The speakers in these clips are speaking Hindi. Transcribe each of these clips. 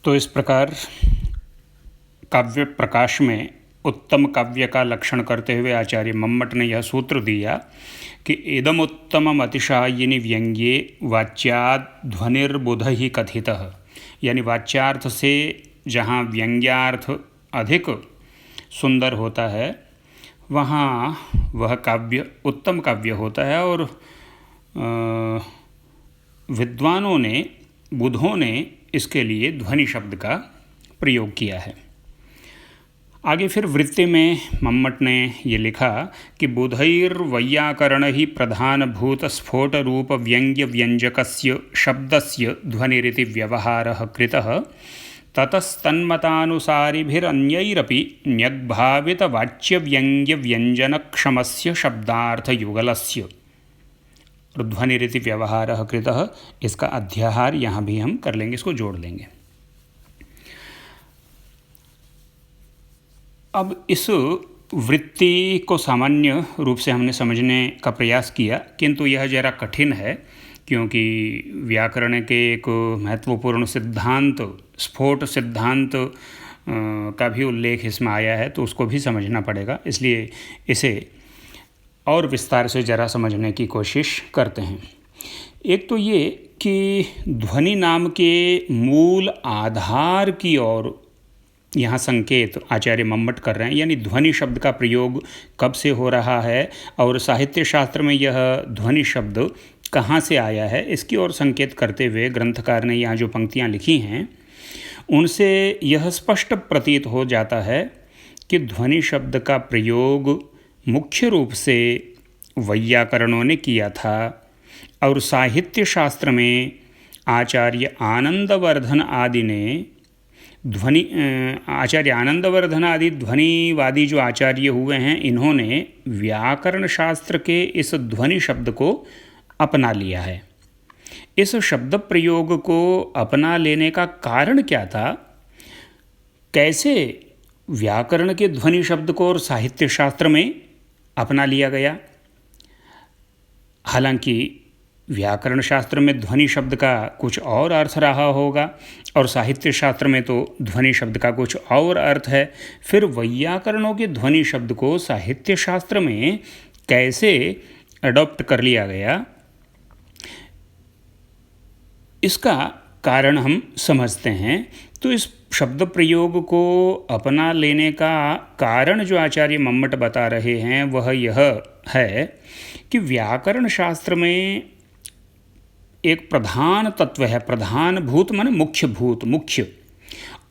तो इस प्रकार काव्य प्रकाश में उत्तम काव्य का लक्षण करते हुए आचार्य मम्मट ने यह सूत्र दिया कि इदमुत्तमम् अतिशायिनी व्यंग्ये वाच्याद् ध्वनिर्बुध ही कथितः, यानी वाच्यार्थ से जहाँ व्यंग्यार्थ अधिक सुंदर होता है वहाँ वह काव्य उत्तम काव्य होता है। और विद्वानों ने, बुधों ने इसके लिए ध्वनि शब्द का प्रयोग किया है। आगे फिर वृत्ति में मम्मट ने ये लिखा कि बुधैर्वैयाकरण ही प्रधानभूत स्फोट रूप व्यंग्य व्यंजकस्य शब्दस्य ध्वनिरिति व्यवहारः कृतः ततस्तन्मतानुसारिभिरन्यैरपि न्यग्भावितवाच्यव्यङ्ग्यव्यञ्जनक्षमस्य शब्दार्थयुगलस्य। ध्वनिरिति व्यवहारः कृतः, इसका अध्याहार यहाँ भी हम कर लेंगे, इसको जोड़ लेंगे। अब इस वृत्ति को सामान्य रूप से हमने समझने का प्रयास किया, किंतु यह जरा कठिन है क्योंकि व्याकरण के एक महत्वपूर्ण सिद्धांत, स्फोट सिद्धांत का भी उल्लेख इसमें आया है, तो उसको भी समझना पड़ेगा। इसलिए इसे और विस्तार से जरा समझने की कोशिश करते हैं। एक तो ये कि ध्वनि नाम के मूल आधार की ओर यहाँ संकेत आचार्य मम्मट कर रहे हैं, यानी ध्वनि शब्द का प्रयोग कब से हो रहा है और साहित्य शास्त्र में यह ध्वनि शब्द कहाँ से आया है, इसकी ओर संकेत करते हुए ग्रंथकार ने यहाँ जो पंक्तियाँ लिखी हैं उनसे यह स्पष्ट प्रतीत हो जाता है कि ध्वनि शब्द का प्रयोग मुख्य रूप से वैयाकरणों ने किया था और साहित्य शास्त्र में आचार्य आनंदवर्धन आदि ने आचार्य आनंदवर्धन आदि ध्वनिवादी जो आचार्य हुए हैं, इन्होंने व्याकरण शास्त्र के इस ध्वनि शब्द को अपना लिया है। इस शब्द प्रयोग को अपना लेने का कारण क्या था? कैसे व्याकरण के ध्वनि शब्द को और साहित्य शास्त्र में अपना लिया गया? हालांकि व्याकरण शास्त्र में ध्वनि शब्द का कुछ और अर्थ रहा होगा और साहित्य शास्त्र में तो ध्वनि शब्द का कुछ और अर्थ है। फिर वैयाकरणों के ध्वनि शब्द को साहित्य शास्त्र में कैसे अडॉप्ट कर लिया गया, इसका कारण हम समझते हैं। तो इस शब्द प्रयोग को अपना लेने का कारण जो आचार्य मम्मट बता रहे हैं वह यह है कि व्याकरण शास्त्र में एक प्रधान तत्व है, प्रधान भूत माने मुख्य भूत, मुख्य,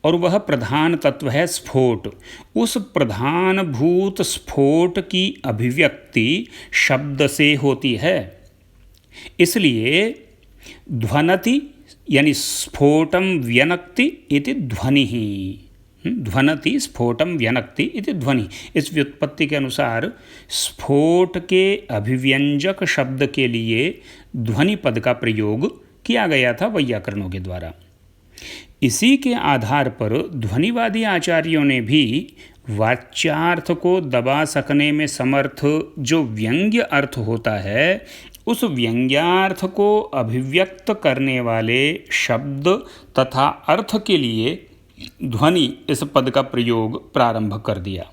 और वह प्रधान तत्व है स्फोट। उस प्रधान भूत स्फोट की अभिव्यक्ति शब्द से होती है। इसलिए ध्वनति यानी स्फोटम व्यनक्ति इति ध्वनि ही, ध्वनति स्फोटम व्यनक्ति इति ध्वनि। इस व्युत्पत्ति के अनुसार स्फोट के अभिव्यंजक शब्द के लिए ध्वनि पद का प्रयोग किया गया था वैयाकरणों के द्वारा। इसी के आधार पर ध्वनिवादी आचार्यों ने भी वाच्यार्थ को दबा सकने में समर्थ जो व्यंग्य अर्थ होता है, उस व्यंग्यार्थ को अभिव्यक्त करने वाले शब्द तथा अर्थ के लिए ध्वनि इस पद का प्रयोग प्रारंभ कर दिया।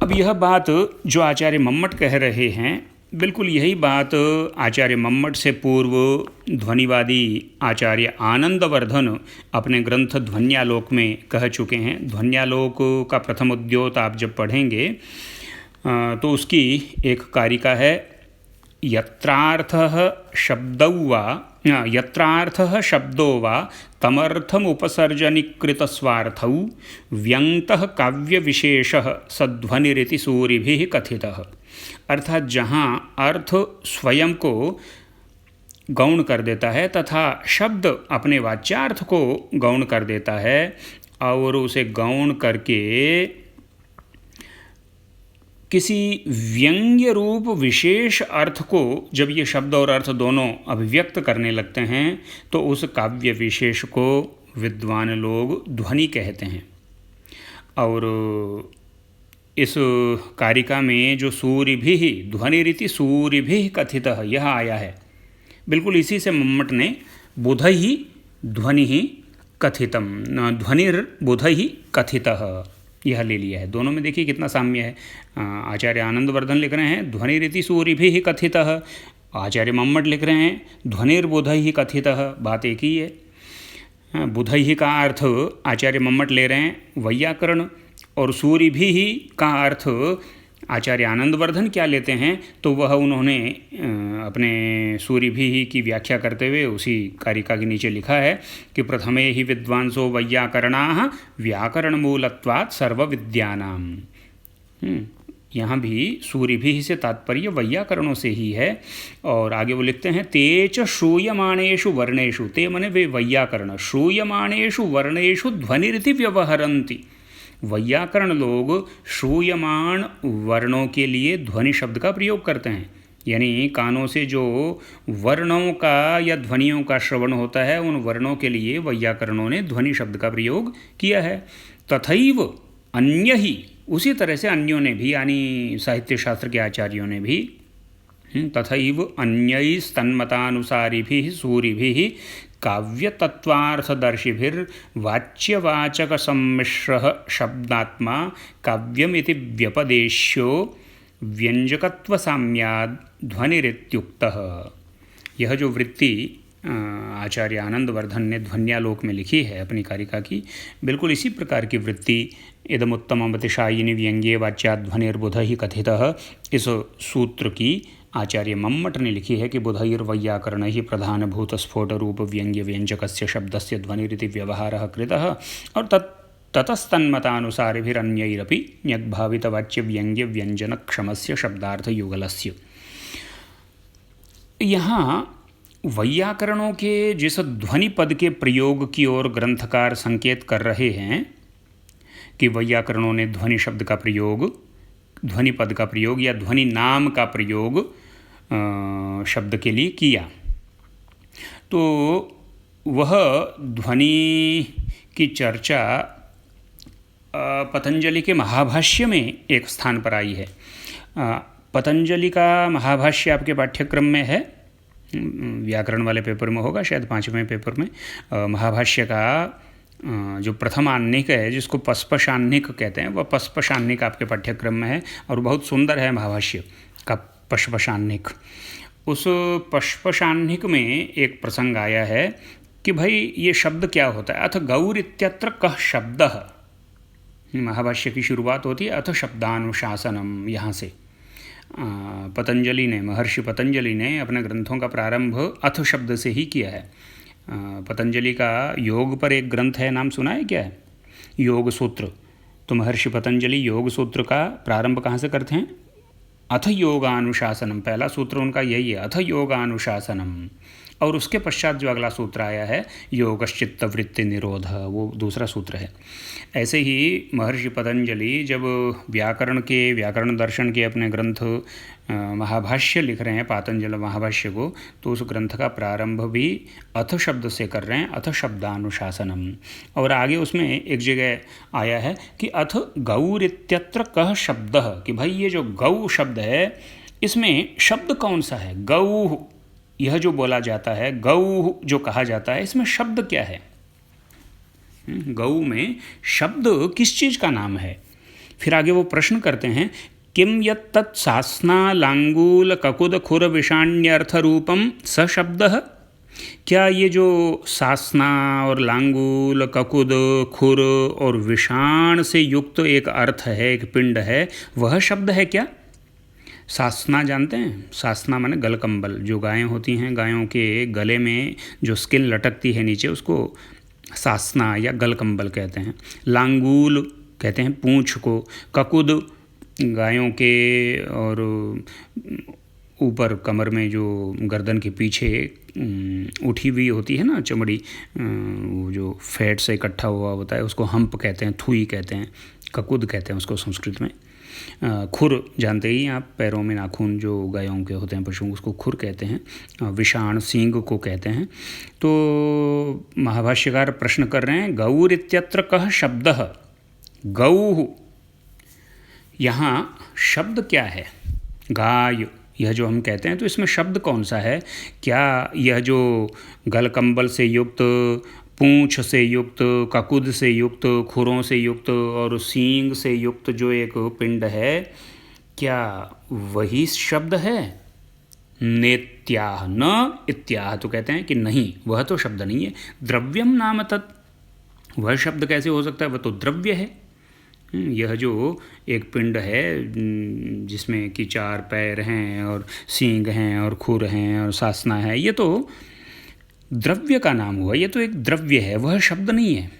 अब यह बात जो आचार्य मम्मट कह रहे हैं, बिल्कुल यही बात आचार्य मम्मट से पूर्व ध्वनिवादी आचार्य आनंदवर्धन अपने ग्रंथ ध्वन्यालोक में कह चुके हैं। ध्वन्यालोक का प्रथम उद्योत आप जब पढ़ेंगे तो उसकी एक कारिका है, यत्रार्थः शब्दो वा तमर्थमुपसर्जनीकृतस्वार्थौ व्यङ्क्तः काव्यविशेषः सध्वनिरिति सूरिभिः कथितः। अर्थात जहाँ अर्थ स्वयं को गौण कर देता है तथा शब्द अपने वाच्यार्थ को गौण कर देता है और उसे गौण करके किसी व्यंग्य रूप विशेष अर्थ को जब ये शब्द और अर्थ दोनों अभिव्यक्त करने लगते हैं तो उस काव्य विशेष को विद्वान लोग ध्वनि कहते हैं। और इस कारिका में जो सूरिभिः ध्वनिरिति सूरिभिः कथितः यह आया है, बिल्कुल इसी से मम्मट ने बुधैः ध्वनि कथितम, ध्वनिर्बुधैः कथितः, यह ले लिया है। दोनों में देखिए कितना साम्य है। आचार्य आनंदवर्धन लिख रहे हैं ध्वनिरिति सूरिभिः कथितः, आचार्य मम्मट लिख रहे हैं ध्वनिर्बुधैः कथितः, बात एक ही है। बुधैः का अर्थ आचार्य मम्मट ले रहे हैं वैयाकरण, और सूरिभिः का अर्थ आचार्य आनंदवर्धन क्या लेते हैं, तो वह उन्होंने अपने सूरिभिः की व्याख्या करते हुए उसी कारिका के नीचे लिखा है कि प्रथमे ही विद्वांसो वैयाकरणाः व्याकरणमूलत्वात् सर्वविद्यानाम्। यहाँ भी सूरिभिः से तात्पर्य वैयाकरणों से ही है। और आगे वो लिखते हैं ते च श्रूयमाणेषु वर्णेषु, ते मने वे वैयाकरण, श्रूयमाणेषु वर्णेषु ध्वनिरिति व्यवहरन्ति। वैयाकरण लोग श्रूयमाण वर्णों के लिए ध्वनि शब्द का प्रयोग करते हैं, यानी कानों से जो वर्णों का या ध्वनियों का श्रवण होता है उन वर्णों के लिए वैयाकरणों ने ध्वनि शब्द का प्रयोग किया है। तथैव अन्य ही, उसी तरह से अन्यों ने भी, यानी साहित्य शास्त्र के आचार्यों ने भी, तथैव अन्यैस्तन्मतानुसारिभिः सूरिभिः काव्यतत्त्वार्थदर्शिभिर्वाच्यवाचकसम्मिश्रः शब्दात्मा काव्यमिति व्यपदेश्यो व्यंजकत्वसाम्याद् ध्वनिरित्युक्तः। यह जो वृत्ति आचार्य आनंदवर्धन ने ध्वन्यालोक में लिखी है अपनी कारिका की, बिल्कुल इसी प्रकार की वृत्ति इदमुत्तममतिशायिनी व्यंग्ये वाच्याध्वनिर्बुधैः कथितः, इस सूत्र की आचार्य मम्मट ने लिखी है कि बुधैर्वैयाकरणैः प्रधानभूतस्फोटरूप व्यंग्य व्यंजकस्य शब्दस्य ध्वनिरिति व्यवहारः कृतः और ततस्तन्मतानुसारिभिरन्यैरपि न्यग्भावितवाच्यव्यङ्ग्यव्यञ्जनक्षमस्य शब्दार्थयुगलस्य। यहाँ वैयाकरणों के जिस ध्वनि पद के प्रयोग की ओर ग्रंथकार संकेत कर रहे हैं कि वैयाकरणों ने ध्वनि शब्द का प्रयोग, ध्वनि पद का प्रयोग या ध्वनि नाम का प्रयोग शब्द के लिए किया, तो वह ध्वनि की चर्चा पतंजलि के महाभाष्य में एक स्थान पर आई है। पतंजलि का महाभाष्य आपके पाठ्यक्रम में है, व्याकरण वाले पेपर में होगा, शायद 5वें पेपर में। महाभाष्य का जो प्रथम आह्निक है, जिसको पस्पशाह्निक कहते हैं, वह पस्पशाह्निक आपके पाठ्यक्रम में है और बहुत सुंदर है महाभाष्य का पस्पशाह्निक। उस पस्पशाह्निक में एक प्रसंग आया है कि भाई ये शब्द क्या होता है। अथ गौर इत्यत्र कः शब्दः, महाभाष्य की शुरुआत होती है अथ शब्दानुशासनम, यहाँ से पतंजलि ने, महर्षि पतंजलि ने अपने ग्रंथों का प्रारंभ अथ शब्द से ही किया है। पतंजलि का योग पर एक ग्रंथ है, नाम सुना है क्या है, योग सूत्र। तो महर्षि पतंजलि योग सूत्र का प्रारंभ कहाँ से करते हैं, अथ योगानुशासनम, पहला सूत्र उनका यही है, अथ योगानुशासनम। और उसके पश्चात जो अगला सूत्र आया है योगश्चित्त वृत्ति निरोध, वो दूसरा सूत्र है। ऐसे ही महर्षि पतंजलि जब व्याकरण दर्शन के अपने ग्रंथ महाभाष्य लिख रहे हैं, पातंजल महाभाष्य को, तो उस ग्रंथ का प्रारंभ भी अथ शब्द से कर रहे हैं, अथ शब्दानुशासनम। और आगे उसमें एक जगह आया है कि अथ गौर इत्यत्र कः शब्दः, कि भाई ये जो गौ शब्द है इसमें शब्द कौन सा है, गौ, यह जो बोला जाता है, गौ जो कहा जाता है, इसमें शब्द क्या है, गौ में शब्द किस चीज़ का नाम है। फिर आगे वो प्रश्न करते हैं किम यत्तत् सास्ना लांगूल ककुद खुर विषाण्यर्थ रूपम स शब्दः, क्या ये जो सासना और लांगूल, ककुद, खुर और विषाण से युक्त एक अर्थ है, एक पिंड है, वह शब्द है क्या। सासना जानते हैं, सासना माने गलकंबल, जो गायें होती हैं, गायों के गले में जो स्किन लटकती है नीचे, उसको सासना या गलकंबल कहते हैं। लांगूल कहते हैं पूंछ को, ककुद गायों के और ऊपर कमर में जो गर्दन के पीछे उठी हुई होती है ना चमड़ी, वो जो फैट से इकट्ठा हुआ होता है, उसको हम्प कहते हैं, थुई कहते हैं, ककुद कहते हैं उसको संस्कृत में। खुर जानते ही आप, पैरों में नाखून जो गायों के होते हैं, पशुओं, उसको खुर कहते हैं। विषाण सींग को कहते हैं। तो महाभाष्यकार प्रश्न कर रहे हैं गौर इत्यत्र कः शब्दः, गौ यहाँ शब्द क्या है, गाय, यह जो हम कहते हैं, तो इसमें शब्द कौन सा है? क्या यह जो गलकंबल से युक्त, पूंछ से युक्त, ककुद से युक्त, खुरों से युक्त और सींग से युक्त जो एक पिंड है, क्या वही शब्द है? नेत्याह न इत्याह, तो कहते हैं कि नहीं, वह तो शब्द नहीं है। द्रव्यम नाम तत्, वह शब्द कैसे हो सकता है? वह तो द्रव्य है। यह जो एक पिंड है जिसमें कि 4 पैर हैं और सींग हैं और खुर हैं और सासना है, ये तो द्रव्य का नाम हुआ। ये तो एक द्रव्य है, वह शब्द नहीं है।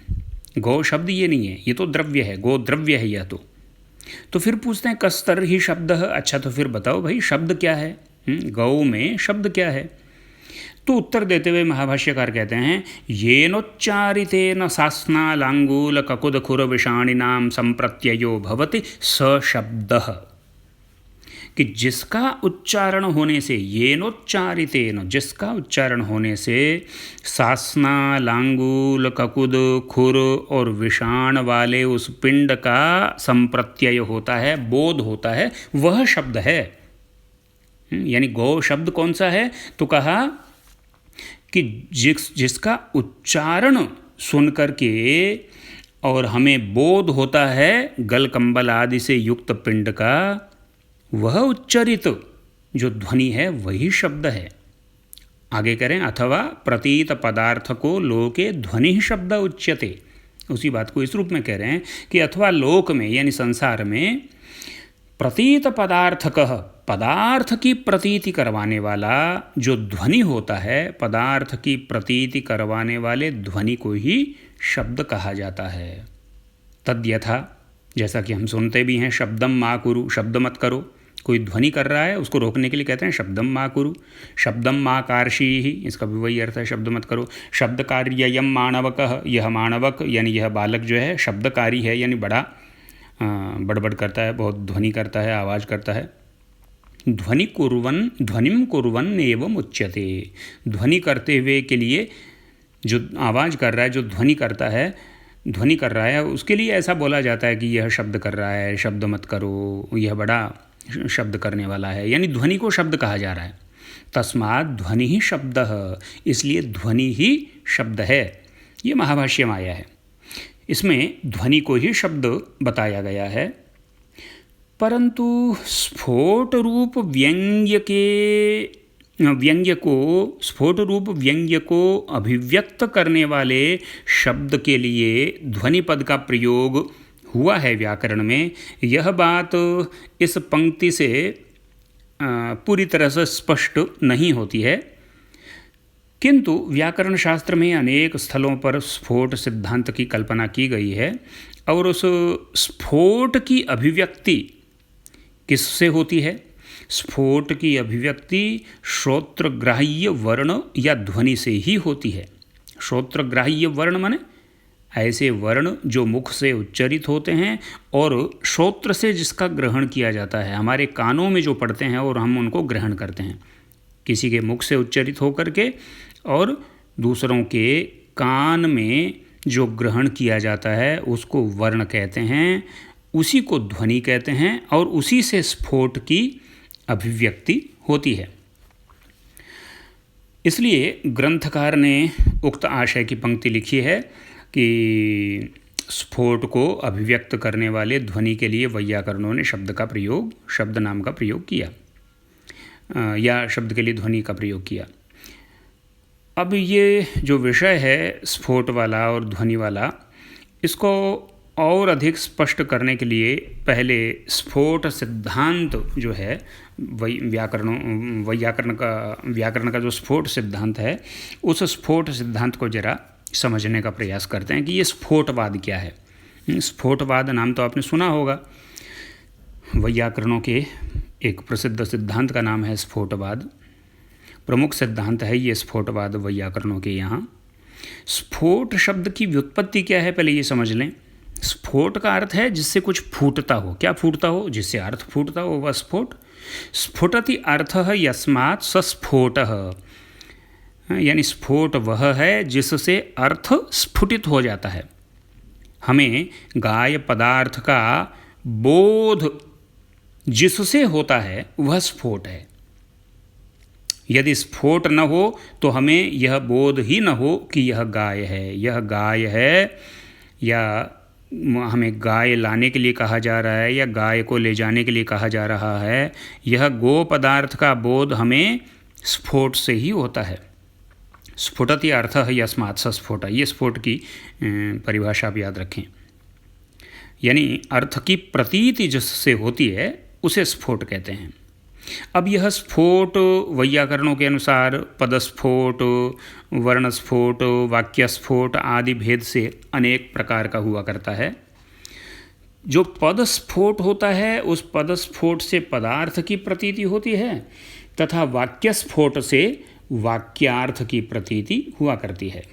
गौ शब्द ये नहीं है, ये तो द्रव्य है, गो द्रव्य है यह तो फिर पूछते हैं कस्तर ही शब्द है। अच्छा, तो फिर बताओ भाई शब्द क्या है, गौ में शब्द क्या है? तो उत्तर देते हुए महाभाष्यकार कहते हैं, येनोच्चारितेन सास्ना लांगूल ककुद खुर विषाणिनाम संप्रत्ययो भवति स शब्दः, कि जिसका उच्चारण होने से, येनोच्चारितेन, जिसका उच्चारण होने से सासना, लांगूल, ककुद, खुर और विषाण वाले उस पिंड का संप्रत्यय होता है, बोध होता है, वह शब्द है। यानी गौ शब्द कौन सा है? तो कहा कि जिसका उच्चारण सुन करके और हमें बोध होता है गलकंबल आदि से युक्त पिंड का, वह उच्चरित जो ध्वनि है वही शब्द है। आगे करें, अथवा प्रतीत पदार्थ को लोके ध्वनि शब्द उच्यते। उसी बात को इस रूप में कह रहे हैं कि अथवा लोक में यानी संसार में प्रतीत पदार्थ कह, पदार्थ की प्रतीति करवाने वाला जो ध्वनि होता है, पदार्थ की प्रतीति करवाने वाले ध्वनि को ही शब्द कहा जाता है। तद्यथा, जैसा कि हम सुनते भी हैं, शब्दम मा कुरु, शब्द मत करो। कोई ध्वनि कर रहा है, उसको रोकने के लिए कहते हैं शब्दम मा कुरु, शब्दम मा कार्षी ही, इसका भी वही अर्थ है, शब्द मत करो। शब्द कार्ययम मानवकः, यह मानवक यानी यह बालक जो है शब्दकारी है, यानी बड़ा बड़बड़ करता है, बहुत ध्वनि करता है, आवाज़ करता है। ध्वनिम कुर्वन् एवं उच्यते, ध्वनि करते हुए के लिए, जो आवाज़ कर रहा है, जो ध्वनि करता है, ध्वनि कर रहा है, उसके लिए ऐसा बोला जाता है कि यह शब्द कर रहा है, शब्द मत करो, यह बड़ा शब्द करने वाला है, यानी ध्वनि को शब्द कहा जा रहा है। तस्मात् ध्वनि ही शब्दः, इसलिए ध्वनि ही शब्द है। ये महाभाष्य में आया है, इसमें ध्वनि को ही शब्द बताया गया है। परंतु स्फोट रूप व्यंग्य को अभिव्यक्त करने वाले शब्द के लिए ध्वनि पद का प्रयोग हुआ है व्याकरण में। यह बात इस पंक्ति से पूरी तरह से स्पष्ट नहीं होती है, किंतु व्याकरण शास्त्र में अनेक स्थलों पर स्फोट सिद्धांत की कल्पना की गई है, और उस स्फोट की अभिव्यक्ति किससे होती है? स्फोट की अभिव्यक्ति श्रोत्रग्राह्य वर्ण या ध्वनि से ही होती है। श्रोत्रग्राह्य वर्ण माने ऐसे वर्ण जो मुख से उच्चरित होते हैं और श्रोत्र से जिसका ग्रहण किया जाता है, हमारे कानों में जो पड़ते हैं और हम उनको ग्रहण करते हैं। किसी के मुख से उच्चरित होकर के और दूसरों के कान में जो ग्रहण किया जाता है उसको वर्ण कहते हैं, उसी को ध्वनि कहते हैं, और उसी से स्फोट की अभिव्यक्ति होती है। इसलिए ग्रंथकार ने उक्त आशय की पंक्ति लिखी है कि स्फोट को अभिव्यक्त करने वाले ध्वनि के लिए वैयाकरणों ने शब्द नाम का प्रयोग किया, या शब्द के लिए ध्वनि का प्रयोग किया। अब ये जो विषय है स्फोट वाला और ध्वनि वाला, इसको और अधिक स्पष्ट करने के लिए पहले स्फोट सिद्धांत जो है व्याकरण का जो स्फोट सिद्धांत है, उस स्फोट सिद्धांत को जरा समझने का प्रयास करते हैं कि ये स्फोटवाद क्या है। स्फोटवाद नाम तो आपने सुना होगा, वैयाकरणों के एक प्रसिद्ध सिद्धांत का नाम है स्फोटवाद। प्रमुख सिद्धांत है ये स्फोटवाद वैयाकरणों के यहाँ। स्फोट शब्द की व्युत्पत्ति क्या है, पहले ये समझ लें। स्फोट का अर्थ है जिससे कुछ फूटता हो। क्या फूटता हो? जिससे अर्थ फूटता हो वह स्फोट। स्फुटति अर्थः यस्मात् सस्फोटः, यानी स्फोट वह है जिससे अर्थ स्फुटित हो जाता है। हमें गाय पदार्थ का बोध जिससे होता है वह स्फोट है। यदि स्फोट न हो तो हमें यह बोध ही न हो कि यह गाय है, यह गाय है, या हमें गाय लाने के लिए कहा जा रहा है या गाय को ले जाने के लिए कहा जा रहा है। यह गो पदार्थ का बोध हमें स्फोट से ही होता है। स्फुटति अर्थ है यस्मात् स स्फोट, ये स्फोट की परिभाषा आप याद रखें। यानी अर्थ की प्रतीति जिससे होती है उसे स्फोट कहते हैं। अब यह स्फोट वैयाकरणों के अनुसार पदस्फोट, वर्णस्फोट, वाक्यस्फोट आदि भेद से अनेक प्रकार का हुआ करता है। जो पदस्फोट होता है उस पदस्फोट से पदार्थ की प्रतीति होती है तथा वाक्यस्फोट से वाक्यार्थ की प्रतीति हुआ करती है।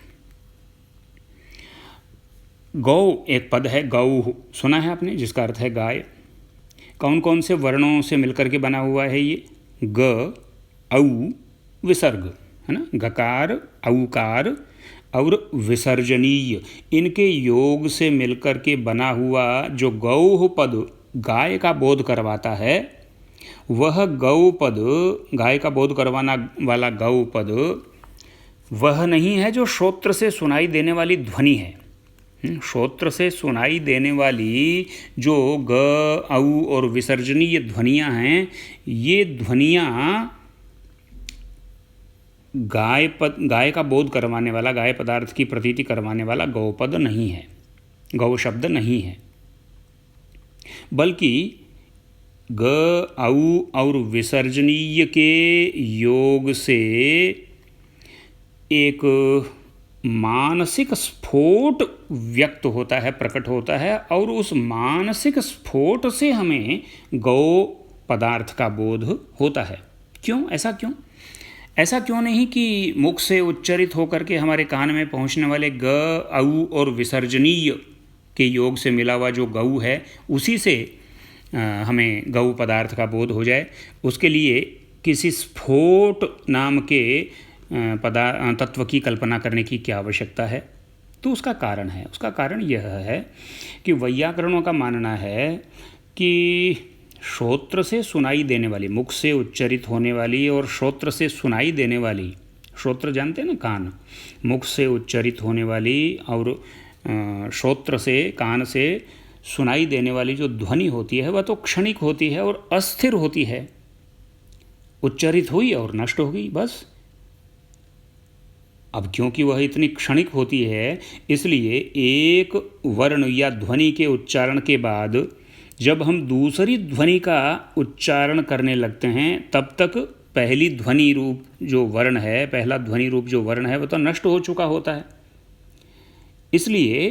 गौ एक पद है, गौ सुना है आपने, जिसका अर्थ है गाय। कौन कौन से वर्णों से मिलकर के बना हुआ है ये? ग, औ, विसर्ग, है ना, गकार, औकार और विसर्जनीय, इनके योग से मिलकर के बना हुआ जो गौ पद गाय का बोध करवाता है, वह गौ पद, गाय का बोध करवाना वाला गौ पद वह नहीं है जो श्रोत्र से सुनाई देने वाली ध्वनि है। श्रोत्र से सुनाई देने वाली जो ग, औ और विसर्जनीय ध्वनियाँ हैं, ये ध्वनियाँ गाय का बोध करवाने वाला, गाय पदार्थ की प्रतीति करवाने वाला गौपद नहीं है, गौ शब्द नहीं है, बल्कि ग, औ और विसर्जनीय के योग से एक मानसिक स्फोट व्यक्त होता है, प्रकट होता है, और उस मानसिक स्फोट से हमें गौ पदार्थ का बोध होता है। क्यों? ऐसा क्यों? ऐसा क्यों नहीं कि मुख से उच्चरित होकर के हमारे कान में पहुंचने वाले ग, औ और विसर्जनीय के योग से मिला हुआ जो गौ है उसी से हमें गौ पदार्थ का बोध हो जाए। उसके लिए किसी स्फोट नाम के तत्व की कल्पना करने की क्या आवश्यकता है? तो उसका कारण है, उसका कारण यह है कि वैयाकरणों का मानना है कि श्रोत्र से सुनाई देने वाली, मुख से उच्चरित होने वाली और श्रोत्र से सुनाई देने वाली, श्रोत्र जानते हैं ना, कान, मुख से उच्चरित होने वाली और श्रोत्र से, कान से सुनाई देने वाली जो ध्वनि होती है वह तो क्षणिक होती है और अस्थिर होती है। उच्चरित हुई और नष्ट हो गई, बस। अब क्योंकि वह इतनी क्षणिक होती है, इसलिए एक वर्ण या ध्वनि के उच्चारण के बाद जब हम दूसरी ध्वनि का उच्चारण करने लगते हैं, तब तक पहली ध्वनि रूप जो वर्ण है, पहला ध्वनि रूप जो वर्ण है, वह तो नष्ट हो चुका होता है। इसलिए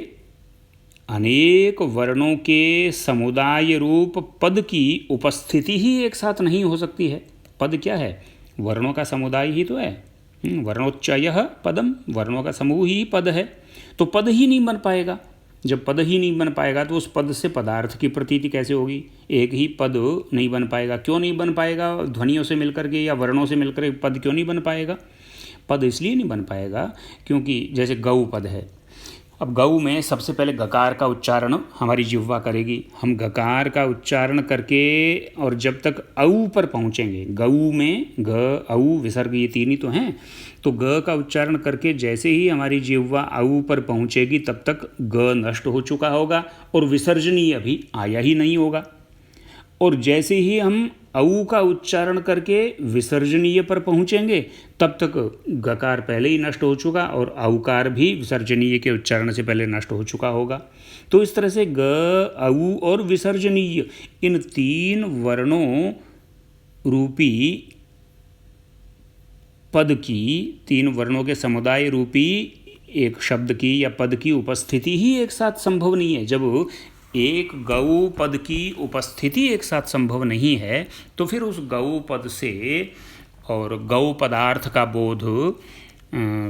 अनेक वर्णों के समुदाय रूप पद की उपस्थिति ही एक साथ नहीं हो सकती है। पद क्या है? वर्णों का समुदाय ही तो है। वर्णोच्चयः पदम, वर्णों का समूह ही पद है। तो पद ही नहीं बन पाएगा। जब पद ही नहीं बन पाएगा तो उस पद से पदार्थ की प्रतीति कैसे होगी? एक ही पद नहीं बन पाएगा। क्यों नहीं बन पाएगा? ध्वनियों से मिलकर के या वर्णों से मिलकर के पद क्यों नहीं बन पाएगा? पद इसलिए नहीं बन पाएगा क्योंकि जैसे गौ पद है, अब गौ में सबसे पहले गकार का उच्चारण हमारी जिह्वा करेगी। हम गकार का उच्चारण करके और जब तक औ पर पहुँचेंगे, गऊ में ग, औ, विसर्ग ये तीन ही तो हैं, तो ग का उच्चारण करके जैसे ही हमारी जिह्वा औ पर पहुँचेगी तब तक ग नष्ट हो चुका होगा और विसर्जनीय अभी आया ही नहीं होगा। और जैसे ही हम औ का उच्चारण करके विसर्जनीय पर पहुँचेंगे तब तक गकार पहले ही नष्ट हो चुका और औकार भी विसर्जनीय के उच्चारण से पहले नष्ट हो चुका होगा। तो इस तरह से ग, औ और विसर्जनीय, इन तीन वर्णों रूपी पद की, तीन वर्णों के समुदाय रूपी एक शब्द की या पद की उपस्थिति ही एक साथ संभव नहीं है। जब एक गौ पद की उपस्थिति एक साथ संभव नहीं है तो फिर उस गौ पद से और गौ पदार्थ का बोध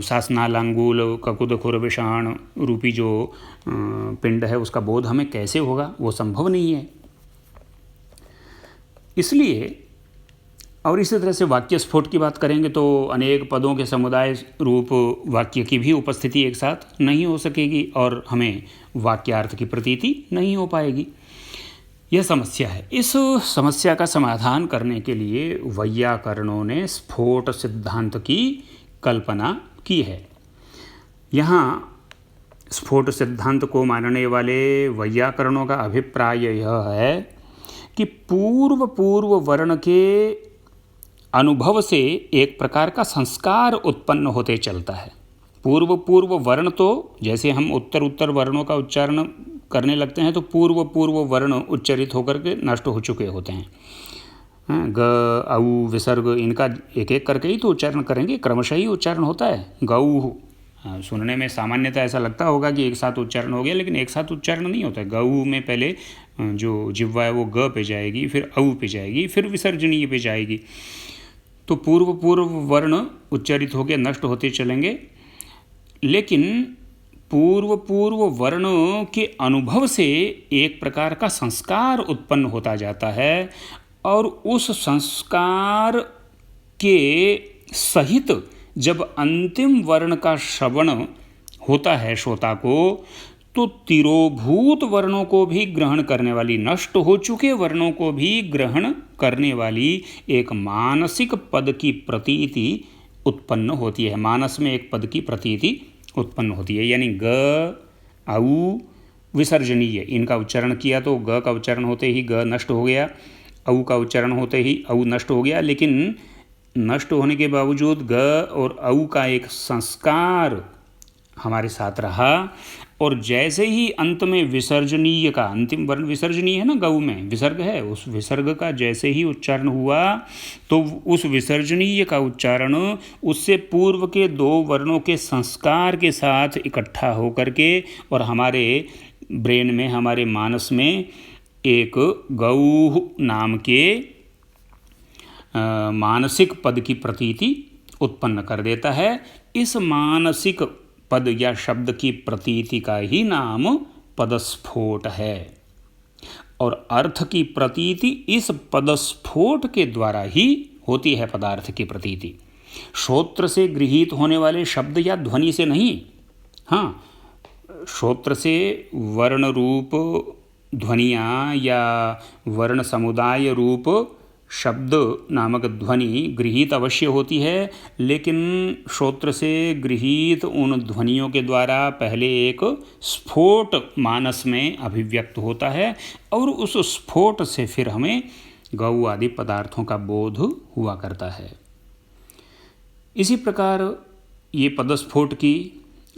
शासनालांगूल ककुद खुरविषाण रूपी जो पिंड है उसका बोध हमें कैसे होगा? वो संभव नहीं है। इसलिए और इसी तरह से वाक्य स्फोट की बात करेंगे तो अनेक पदों के समुदाय रूप वाक्य की भी उपस्थिति एक साथ नहीं हो सकेगी और हमें वाक्यार्थ की प्रतीति नहीं हो पाएगी। यह समस्या है। इस समस्या का समाधान करने के लिए वैयाकरणों ने स्फोट सिद्धांत की कल्पना की है। यहाँ स्फोट सिद्धांत को मानने वाले वैयाकरणों का अभिप्राय यह है कि पूर्व वर्ण के अनुभव से एक प्रकार का संस्कार उत्पन्न होते चलता है। पूर्व वर्ण तो जैसे हम उत्तर वर्णों का उच्चारण करने लगते हैं तो पूर्व वर्ण उच्चरित होकर के नष्ट हो चुके होते हैं। ग औ विसर्ग इनका एक एक करके ही तो उच्चारण करेंगे, क्रमशः ही उच्चारण होता है। गऊ सुनने में सामान्यतः ऐसा लगता होगा कि एक साथ उच्चारण हो गया, लेकिन एक साथ उच्चारण नहीं होता है। गऊ में पहले जो जिह्वा है वो ग पे जाएगी, फिर औ पे जाएगी, फिर विसर्जनीय पे जाएगी। तो पूर्व वर्ण उच्चरित होकर नष्ट होते चलेंगे, लेकिन पूर्व वर्ण के अनुभव से एक प्रकार का संस्कार उत्पन्न होता जाता है और उस संस्कार के सहित जब अंतिम वर्ण का श्रवण होता है श्रोता को, तो तिरोभूत वर्णों को भी ग्रहण करने वाली, नष्ट हो चुके वर्णों को भी ग्रहण करने वाली एक मानसिक पद की प्रतीति उत्पन्न होती है। मानस में एक पद की प्रतीति उत्पन्न होती है, यानी ग औ विसर्जनीय इनका उच्चारण किया तो ग का उच्चारण होते ही ग नष्ट हो गया, औ का उच्चारण होते ही औ नष्ट हो गया। लेकिन नष्ट होने के बावजूद ग और औ का एक संस्कार हमारे साथ रहा, और जैसे ही अंत में विसर्जनीय का, अंतिम वर्ण विसर्जनीय है ना, गऊ में विसर्ग है, उस विसर्ग का जैसे ही उच्चारण हुआ तो उस विसर्जनीय का उच्चारण उससे पूर्व के दो वर्णों के संस्कार के साथ इकट्ठा होकर के और हमारे ब्रेन में, हमारे मानस में एक गऊ नाम के मानसिक पद की प्रतीति उत्पन्न कर देता है। इस मानसिक पद या शब्द की प्रतीति का ही नाम पदस्फोट है, और अर्थ की प्रतीति इस पदस्फोट के द्वारा ही होती है। पदार्थ की प्रतीति श्रोत्र से गृहीत होने वाले शब्द या ध्वनि से नहीं। हाँ, श्रोत्र से वर्ण रूप ध्वनियाँ या वर्ण समुदाय रूप शब्द नामक ध्वनि गृहीत अवश्य होती है, लेकिन श्रोत्र से गृहीत उन ध्वनियों के द्वारा पहले एक स्फोट मानस में अभिव्यक्त होता है, और उस स्फोट से फिर हमें गऊ आदि पदार्थों का बोध हुआ करता है। इसी प्रकार ये पदस्फोट की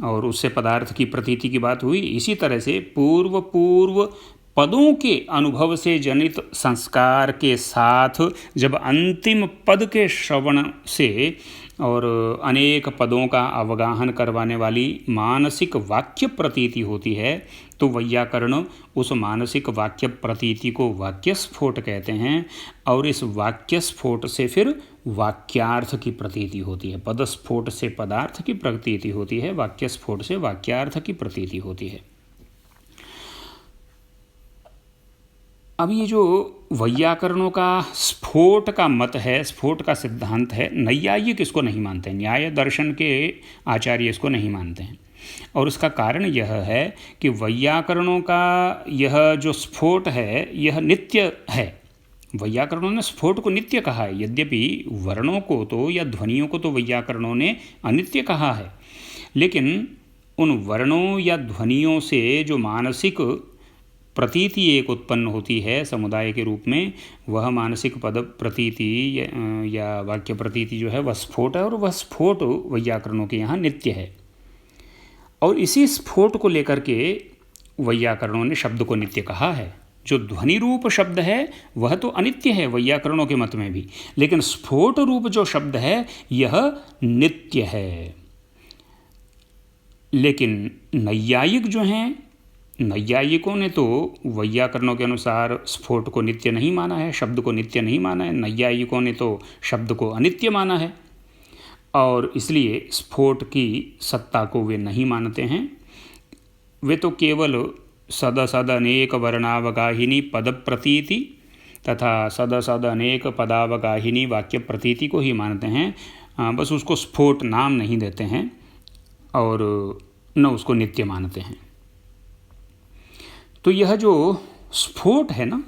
और उससे पदार्थ की प्रतीति की बात हुई। इसी तरह से पूर्व पदों के अनुभव से जनित संस्कार के साथ जब अंतिम पद के श्रवण से और अनेक पदों का अवगाहन करवाने वाली मानसिक वाक्य प्रतीति होती है, तो वैयाकरण उस मानसिक वाक्य प्रतीति को वाक्य स्फोट कहते हैं, और इस वाक्य स्फोट से फिर वाक्यार्थ की प्रतीति होती है। पदस्फोट से पदार्थ की प्रतीति होती है, वाक्य स्फोट से वाक्यार्थ की प्रतीति होती है। अब ये जो वैयाकरणों का स्फोट का मत है, स्फोट का सिद्धांत है, नैयायिक इसको नहीं मानते हैं, न्याय दर्शन के आचार्य इसको नहीं मानते हैं। और उसका कारण यह है कि वैयाकरणों का यह जो स्फोट है यह नित्य है। वैयाकरणों ने स्फोट को नित्य कहा है, यद्यपि वर्णों को तो या ध्वनियों को तो वैयाकरणों ने अनित्य कहा है, लेकिन उन वर्णों या ध्वनियों से जो मानसिक प्रतीति एक उत्पन्न होती है समुदाय के रूप में, वह मानसिक पद प्रतीति या वाक्य प्रतीति जो है वह स्फोट है, और वह स्फोट वैयाकरणों के यहाँ नित्य है। और इसी स्फोट को लेकर के वैयाकरणों ने शब्द को नित्य कहा है। जो ध्वनि रूप शब्द है वह तो अनित्य है वैयाकरणों के मत में भी, लेकिन स्फोट रूप जो शब्द है यह नित्य है। लेकिन नैयायिक जो हैं, नैयायिकों ने तो वैयाकरणों के अनुसार स्फोट को नित्य नहीं माना है, शब्द को नित्य नहीं माना है। नैयायिकों ने तो शब्द को अनित्य माना है, और इसलिए स्फोट की सत्ता को वे नहीं मानते हैं। वे तो केवल सद अनेक वर्णावगाहिनी पद प्रतीति तथा सद अनेक पदावगाहिनी वाक्य प्रतीति को ही मानते हैं, बस उसको स्फोट नाम नहीं देते हैं और न उसको नित्य मानते हैं। तो यह जो स्फोट है ना,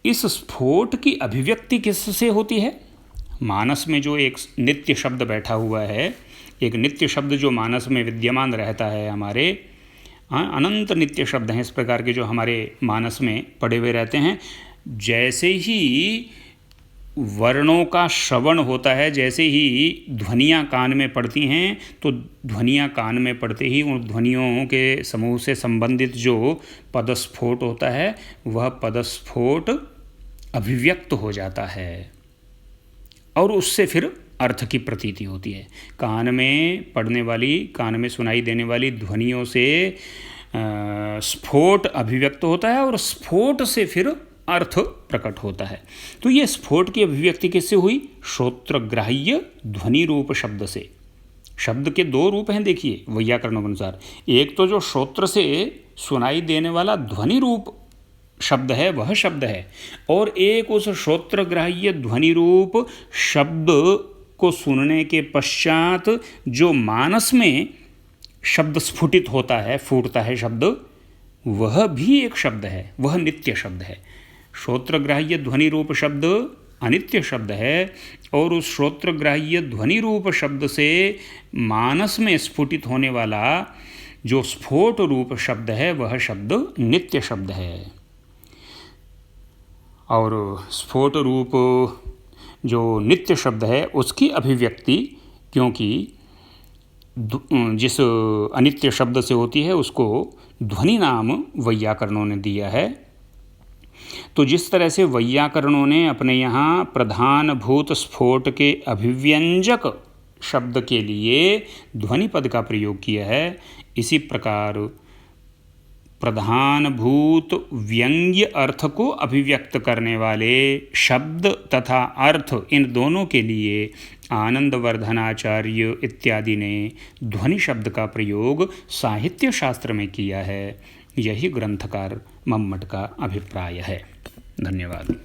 इस स्फोट की अभिव्यक्ति किससे होती है? मानस में जो एक नित्य शब्द बैठा हुआ है, एक नित्य शब्द जो मानस में विद्यमान रहता है हमारे, अनंत नित्य शब्द हैं इस प्रकार के जो हमारे मानस में पड़े हुए रहते हैं। जैसे ही वर्णों का श्रवण होता है, जैसे ही ध्वनियाँ कान में पड़ती हैं, तो ध्वनियाँ कान में पड़ते ही उन ध्वनियों के समूह से संबंधित जो पदस्फोट होता है, वह पदस्फोट अभिव्यक्त हो जाता है और उससे फिर अर्थ की प्रतीति होती है। कान में पड़ने वाली, कान में सुनाई देने वाली ध्वनियों से स्फोट अभिव्यक्त होता है और स्फोट से फिर अर्थ प्रकट होता है। तो ये स्फोट की अभिव्यक्ति किससे हुई? श्रोत्रग्राह्य ध्वनि रूप शब्द से। शब्द के दो रूप हैं, देखिए वैयाकरणों के अनुसार। एक तो जो श्रोत्र से सुनाई देने वाला ध्वनि रूप शब्द है वह शब्द है, और एक उस श्रोत्रग्राह्य ध्वनि रूप शब्द को सुनने के पश्चात जो मानस में शब्द स्फुटित होता है, फूटता है शब्द, वह भी एक शब्द है, वह नित्य शब्द है। श्रोत्रग्राह्य ध्वनि रूप शब्द अनित्य शब्द है, और उस श्रोत्रग्राह्य ध्वनि रूप शब्द से मानस में स्फुटित होने वाला जो स्फोट रूप शब्द है वह शब्द नित्य शब्द है। और स्फोट रूप जो नित्य शब्द है उसकी अभिव्यक्ति, क्योंकि जिस अनित्य शब्द से होती है उसको ध्वनि नाम वैयाकरणों ने दिया है। तो जिस तरह से वैयाकरणों ने अपने यहाँ प्रधानभूत स्फोट के अभिव्यंजक शब्द के लिए ध्वनि पद का प्रयोग किया है, इसी प्रकार प्रधानभूत व्यंग्य अर्थ को अभिव्यक्त करने वाले शब्द तथा अर्थ, इन दोनों के लिए आनंदवर्धनाचार्य इत्यादि ने ध्वनि शब्द का प्रयोग साहित्य शास्त्र में किया है। यही ग्रंथकार मम्मट का अभिप्राय है। धन्यवाद।